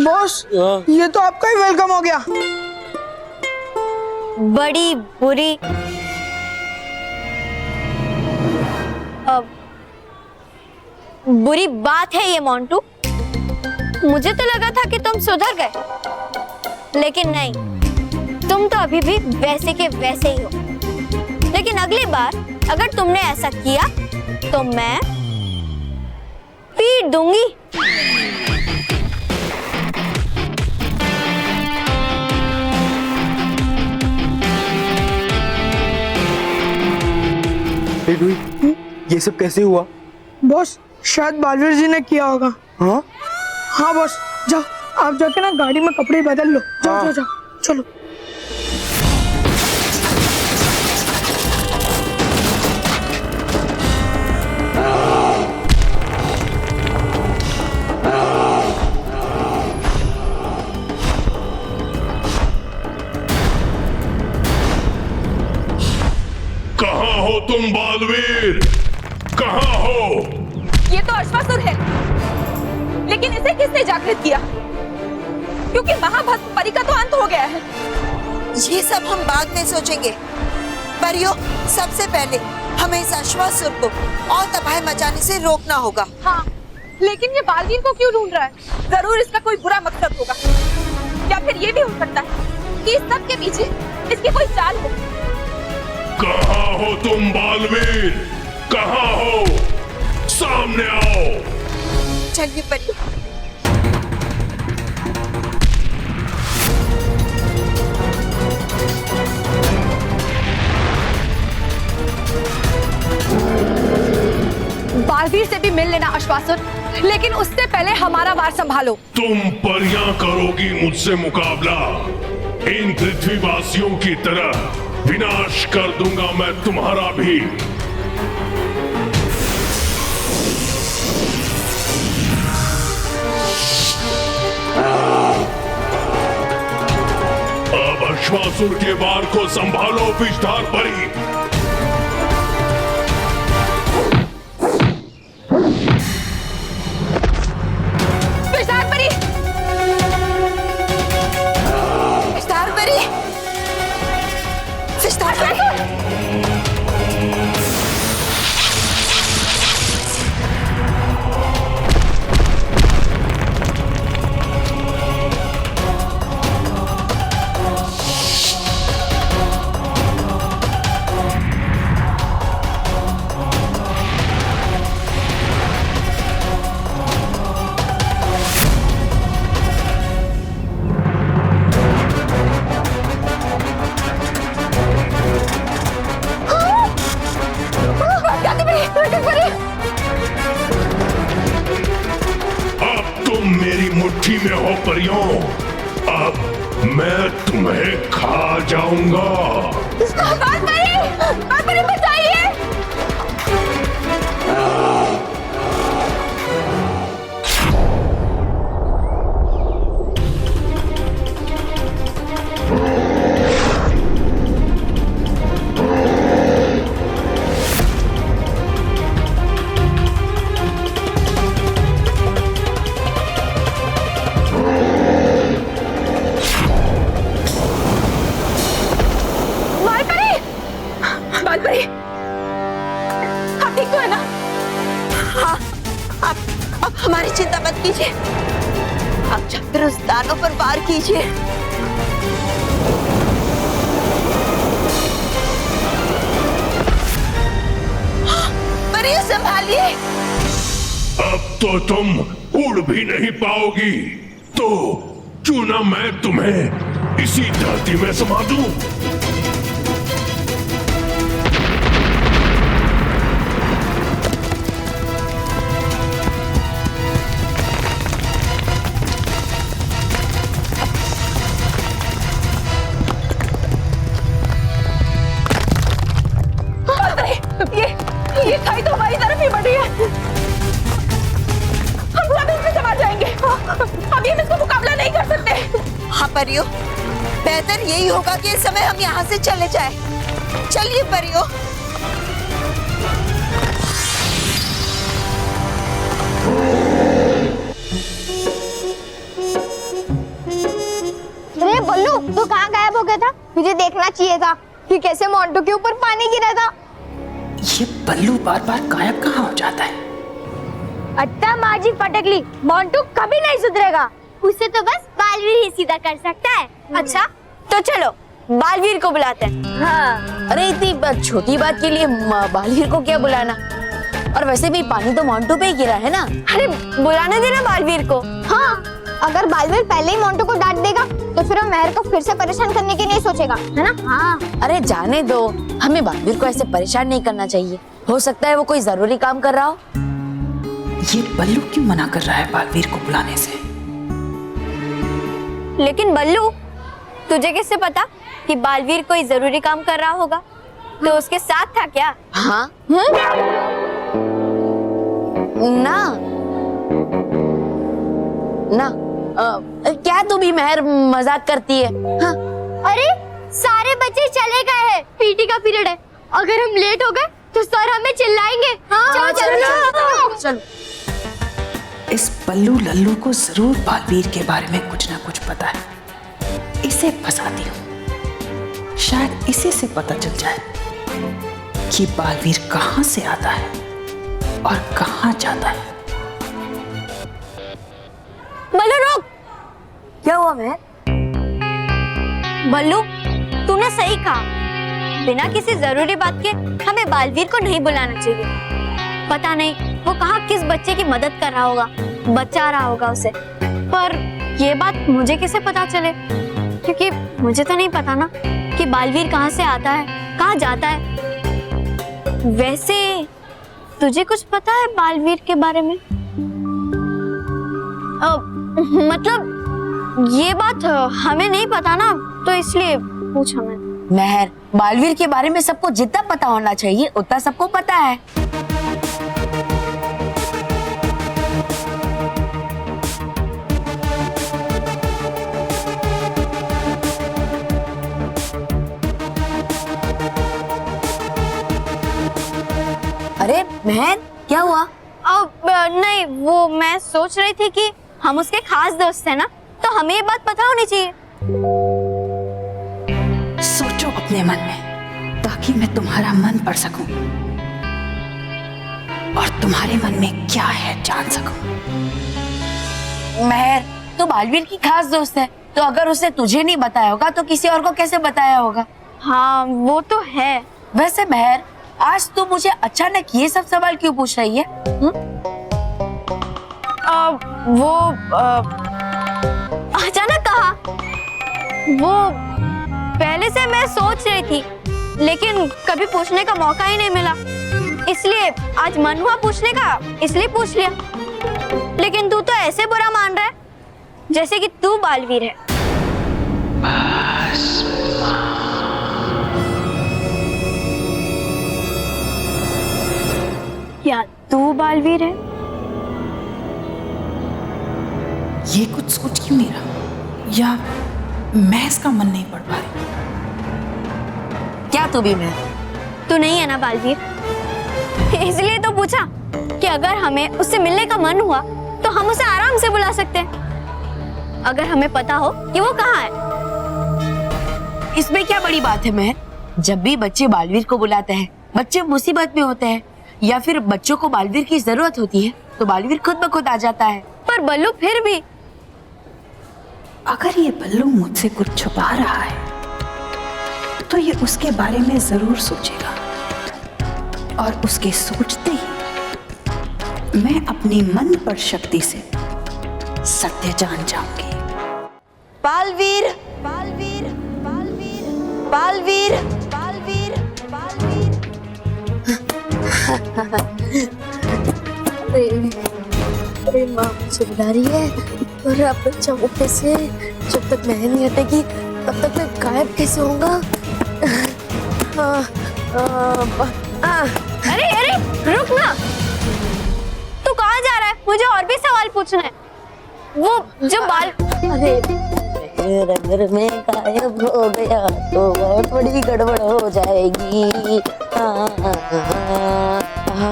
बॉस, ये तो आपका ही वेलकम हो गया। बड़ी बुरी बुरी बात है ये मोंटू। मुझे तो लगा था कि तुम सुधर गए, लेकिन नहीं, तुम तो अभी भी वैसे के वैसे ही हो। लेकिन अगली बार अगर तुमने ऐसा किया तो मैं पीट दूंगी। ये सब कैसे हुआ? बॉस, शायद बालवीर जी ने किया होगा। हाँ हाँ बॉस, जाओ आप जाके ना गाड़ी में कपड़े बदल लो। जाओ हाँ। जाओ जाओ, चलो। कहाँ हो तुम बालवीर? कहाँ हो? ये तो अश्वासुर है, लेकिन इसे किसने जागृत किया? क्योंकि महाभस्म परी का तो अंत हो गया है। ये सब हम बाद में सोचेंगे। परियों, सबसे पहले हमें इस अश्वासुर को और तबाही मचाने से रोकना होगा। हाँ, लेकिन ये बालवीर को क्यों ढूंढ रहा है? जरूर इसका कोई बुरा मकसद होगा, या फिर ये भी हो सकता है कि इस सब के पीछे इसकी कोई चाल हो। कहाँ हो तुम बालवीर? कहाँ हो? सामने आओ। चलिए परियों। बालवीर से भी मिल लेना अश्वासुर, लेकिन उससे पहले हमारा वार संभालो। तुम परियां करोगी मुझसे मुकाबला? इन पृथ्वीवासियों की तरह विनाश कर दूंगा मैं तुम्हारा भी। अब अश्वासुर के वार को संभालो विषधार परी। विषधार परी! विषधार परी! विषधार परी! मेरी मुट्ठी में हो परियों, अब मैं तुम्हें खा जाऊंगा। बालपरी बचाइए। बालपरी, आप ठीक तो है ना? हाँ, आप हमारी चिंता मत कीजिए। आप जाकर उस दानव पर वार कीजिए। परियों संभालिए। अब तो तुम उड़ भी नहीं पाओगी, तो क्यों ना मैं तुम्हें इसी धरती में समा दूं। ये खाई तो हमारी तरफ ही बढ़ रही है। हम सब इसमें समा जाएंगे। अभी हम इसको मुकाबला नहीं कर सकते। हाँ परियों, बेहतर यही होगा कि इस समय हम यहाँ से चले जाएं। चलिए परियों। अरे बल्लू, तू कहाँ गायब हो गया था? मुझे देखना चाहिए था कि कैसे मोंटू के ऊपर पानी गिरा था। ये बल्लू बार बार गायब कहाँ हो जाता है? अट्टा माजी फटकली, मोंटू कभी नहीं सुधरेगा। उसे तो बस बालवीर ही सीधा कर सकता है। अच्छा, तो चलो बालवीर को बुलाते हैं। हाँ, अरे इतनी छोटी बात के लिए बालवीर को क्या बुलाना? और वैसे भी पानी तो मोंटू पे ही गिरा है ना। अरे बुलाने देना बालवीर को। हाँ, अगर बालवीर पहले ही मोंटू को डांट देगा तो फिर वो मेहर को फिर से परेशान करने के लिए सोचेगा, है ना? हाँ। अरे जाने दो, हमें बालवीर को ऐसे परेशान नहीं करना चाहिए। हो सकता है वो कोई जरूरी काम कर रहा हो। ये बल्लू क्यों मना कर रहा है बालवीर को बुलाने से? लेकिन बल्लू, तुझे कैसे पता कि बालवीर कोई जरूरी काम कर रहा होगा? तो उसके साथ था क्या? हाँ? ना क्या तू भी मेहर मजाक करती है? हाँ? अरे सारे बच्चे चले गए हैं, पीटी का पीरियड है। अगर हम लेट हो गए तो सर हमें चिल्लाएंगे। हाँ, चलो। इस बल्लू लल्लू को जरूर बालवीर के बारे में कुछ ना कुछ पता है। इसे फंसाती हूँ, शायद इसी से पता चल जाए कि बालवीर कहाँ से आता है और कहाँ जाता है। बल्लू रुक। क्या हुआ मैं? बल्लू, तूने सही कहा। बिना किसी जरूरी बात के हमें बालवीर को नहीं बुलाना चाहिए। पता नहीं वो कहाँ किस बच्चे की मदद कर रहा होगा, बचा रहा होगा उसे। पर ये बात मुझे कैसे पता चले? क्योंकि मुझे तो नहीं पता ना कि बालवीर कहाँ से आता है, कहाँ जाता है। वैसे तुझे कुछ पता है बालवीर के बारे में? मतलब ये बात हमें नहीं पता ना, तो इसलिए पूछा मैंने। मेहर, बालवीर के बारे में सबको जितना पता होना चाहिए उतना सबको पता है। अरे मेहर, क्या हुआ? नहीं, वो मैं सोच रही थी कि हम उसके खास दोस्त हैं ना, तो हमें ये बात पता होनी चाहिए। सोचो अपने मन में, ताकि मैं तुम्हारा मन पढ़ सकूं और तुम्हारे मन में क्या है जान सकूं। मेहर, तो बालवीर की खास दोस्त है, तो अगर उसने तुझे नहीं बताया होगा तो किसी और को कैसे बताया होगा? हाँ, वो तो है। वैसे मेहर, आज तू मुझे अचानक ये सब सवाल क्यों पूछ रही है? अचानक कहा? वो पहले से मैं सोच रही थी, लेकिन कभी पूछने का मौका ही नहीं मिला। इसलिए आज मन हुआ पूछने का, इसलिए पूछ लिया। लेकिन तू तो ऐसे बुरा मान रहा है जैसे कि तू बालवीर है। या तू बालवीर है? ये कुछ सोच क्यों नहीं रहा, या मैं इसका मन नहीं पढ़ पा रही। क्या तू भी मैं? तू नहीं है ना बालवीर? इसलिए तो पूछा कि अगर हमें उससे मिलने का मन हुआ तो हम उसे आराम से बुला सकते हैं, अगर हमें पता हो कि वो कहाँ है। इसमें क्या बड़ी बात है मेहर? जब भी बच्चे बालवीर को बुलाते हैं, बच्चे मुसीबत में होते हैं या फिर बच्चों को बालवीर की जरूरत होती है तो बालवीर खुद ब खुद आ जाता है। पर बल्लू फिर भी, अगर ये बल्लू मुझसे कुछ छुपा रहा है तो ये उसके बारे में जरूर सोचेगा, और उसके सोचते ही मैं अपनी मन पर शक्ति से सत्य जान जाऊंगी। बालवीर, बालवीर, बालवीर, बालवीर, बालवीर, बालवीर। अरे माँ मुझे बुला रही है, और अब बच्चा उठने से जब तक मैं नहीं हटेगी तब तक मैं गायब कैसे होऊंगा? अरे अरे रुक ना, तू कहाँ जा रहा है? मुझे और भी सवाल पूछना है। वो जो बाल, अरे अगर मैं गायब हो गया तो बहुत बड़ी गड़बड़ हो जाएगी।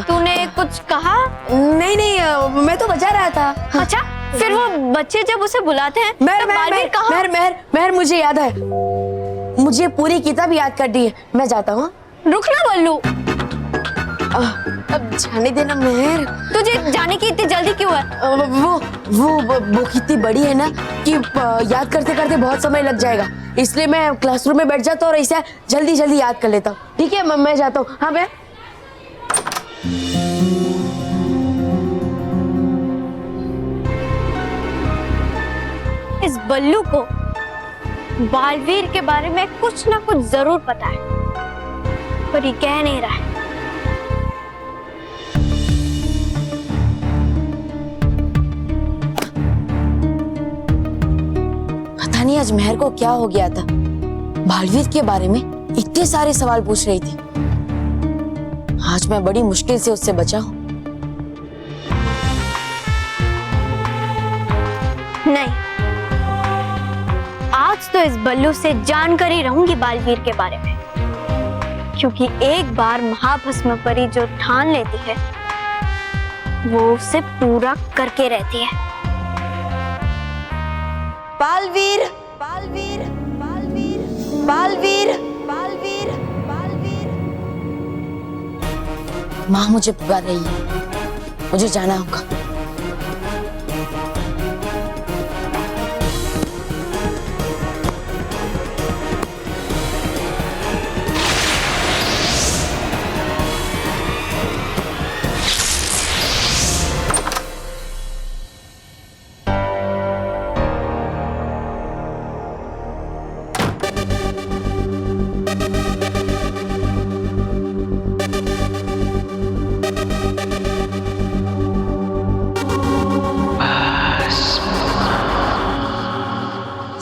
तूने कुछ कहा? नहीं नहीं, मैं तो बजा रहा था। अच्छा, फिर वो बच्चे जब उसे बुलाते हैं मेहर, तब बालवीर कहाँ? मेहर, मेहर, मेहर, मुझे याद है, मुझे पूरी किताब याद कर दी है। मैं जाता हूँ। रुक ना बल्लू, अब जाने देना मेहर। तुझे जाने की इतनी जल्दी क्यों है? वो कितनी बड़ी है ना कि याद करते करते बहुत समय लग जाएगा, इसलिए मैं क्लासरूम में बैठ जाता हूँ और इसे जल्दी जल्दी याद कर लेता हूँ। ठीक है, मैं जाता हूँ। हाँ मैं इस बल्लू को बालवीर के बारे में कुछ ना कुछ जरूर पता है, पर ये कह नहीं रहा है। पता नहीं आज मेहर को क्या हो गया था, बालवीर के बारे में इतने सारे सवाल पूछ रही थी। आज मैं बड़ी मुश्किल से उससे बचा हूँ। नहीं, आज तो इस बल्लू से जानकर ही रहूंगी बालवीर के बारे में, क्योंकि एक बार महाभस्म परी जो ठान लेती है वो उसे पूरा करके रहती है। बालवीर, बालवीर, बालवीर, बालवीर, बालवीर, बालवीर। माँ मुझे पुकार रही है, मुझे जाना होगा।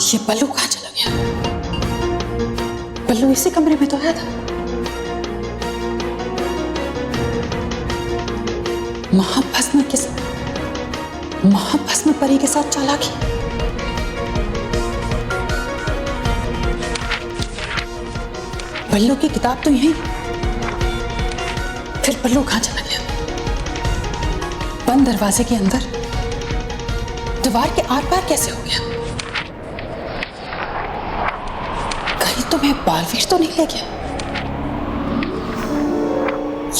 ये बल्लू कहाँ चला गया? बल्लू इसी कमरे में तो आया था। महाभस्म परी के साथ चालाकी। बल्लू की किताब तो यहीं, फिर बल्लू कहाँ चला गया? बंद दरवाजे के अंदर, दीवार के आर पार कैसे हो गया? कहीं तो मैं बालवीर तो नहीं ले गया,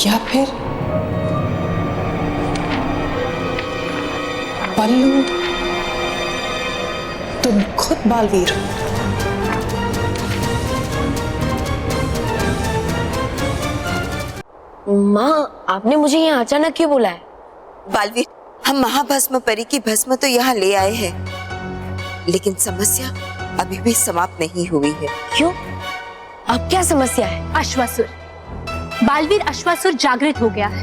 या फिर बल्लू तुम खुद बालवीर हो? माँ, आपने मुझे यहाँ अचानक क्यों बुलाया? बालवीर, हम महाभस्म परी की भस्म तो यहाँ ले आए हैं, लेकिन समस्या अभी भी समाप्त नहीं हुई है। क्यों? अब क्या समस्या है? अश्वासुर, बालवीर अश्वासुर जागृत हो गया है,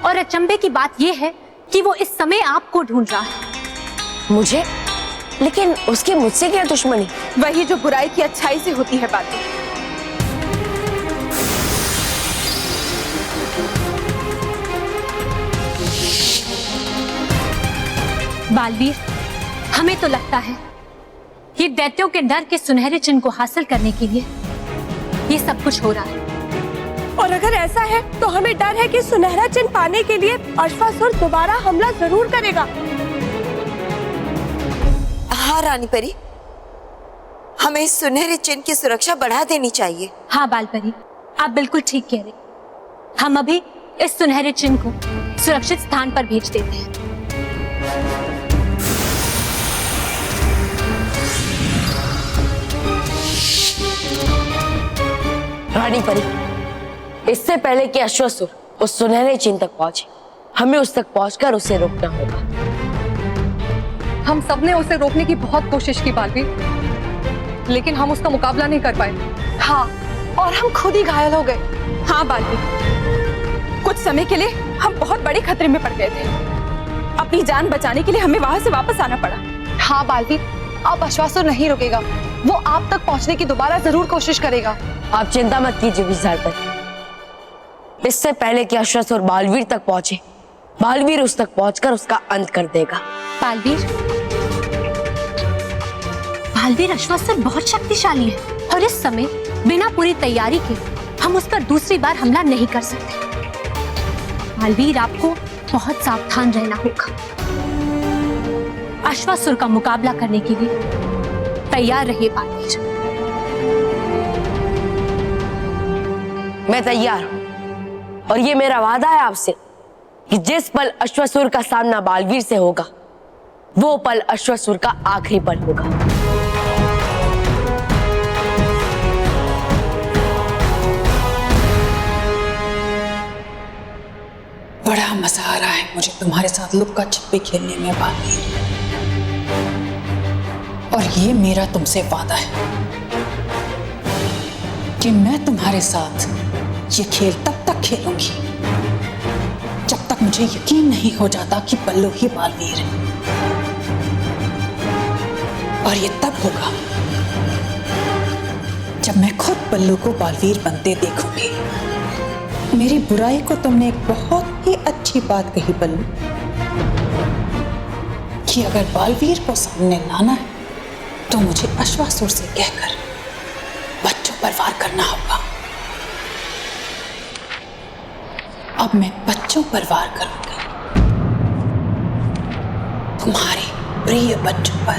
और अचंभे की बात यह है कि वो इस समय आपको ढूंढ रहा है। मुझे? लेकिन उसकी मुझसे क्या दुश्मनी? वही जो बुराई की अच्छाई से होती है बातें। बालवीर, हमें तो लगता है ये दैत्यों के डर के सुनहरे चिन्ह को हासिल करने के लिए ये सब कुछ हो रहा है। और अगर ऐसा है तो हमें डर है कि सुनहरा चिन्ह पाने के लिए अश्वासुर दोबारा हमला जरूर करेगा। हाँ रानी परी, हमें इस सुनहरे चिन्ह की सुरक्षा बढ़ा देनी चाहिए। हाँ बालपरी, आप बिल्कुल ठीक कह रहे। हम अभी इस सुनहरे चिन्ह को सुरक्षित स्थान पर भेज देते हैं। रानी परी, इससे पहले कि अश्वासुर उस सुनहरे चिन्ह तक पहुंचे, हमें उस तक पहुंचकर उसे रोकना होगा। हम सबने उसे रोकने की बहुत कोशिश की बालवीर, लेकिन हम उसका मुकाबला नहीं कर पाए। हाँ, और हम खुद ही घायल हो गए। हाँ बालवीर, कुछ समय के लिए हम बहुत बड़े खतरे में पड़ गए थे। अपनी जान बचाने के लिए हमें वहां से वापस आना पड़ा। हाँ बालवीर, अब अश्वासुर नहीं रुकेगा, वो आप तक पहुंचने की दोबारा जरूर कोशिश करेगा। आप चिंता मत कीजिए विजार पर। इससे पहले कि अश्वासुर बालवीर तक पहुंचे, बालवीर उस तक पहुंचकर उसका अंत कर देगा। बालवीर अश्वासुर बहुत शक्तिशाली है और इस समय बिना पूरी तैयारी के हम उस पर दूसरी बार हमला नहीं कर सकते। बालवीर, आपको बहुत सावधान रहना होगा। अश्वासुर का मुकाबला करने के लिए तैयार रहिए बालवीर। मैं तैयार हूं और ये मेरा वादा है आपसे कि जिस पल अश्वासुर का सामना बालवीर से होगा, वो पल अश्वासुर का आखिरी पल होगा। बड़ा मजा आ रहा है मुझे तुम्हारे साथ लुक्का छिपी खेलने में बालवीर। और ये मेरा तुमसे वादा है कि मैं तुम्हारे साथ ये खेल तब तक खेलूंगी जब तक मुझे यकीन नहीं हो जाता कि पल्लू ही बालवीर है। और ये तब होगा जब मैं खुद पल्लू को बालवीर बनते देखूंगी। मेरी बुराई को तुमने एक बहुत ही अच्छी बात कही पल्लू, कि अगर बालवीर को सामने लाना है तो मुझे अश्वासुर से कहकर बच्चों पर वार करना होगा। अब मैं बच्चों पर वार करूंगी, तुम्हारे प्रिय बच्चों पर।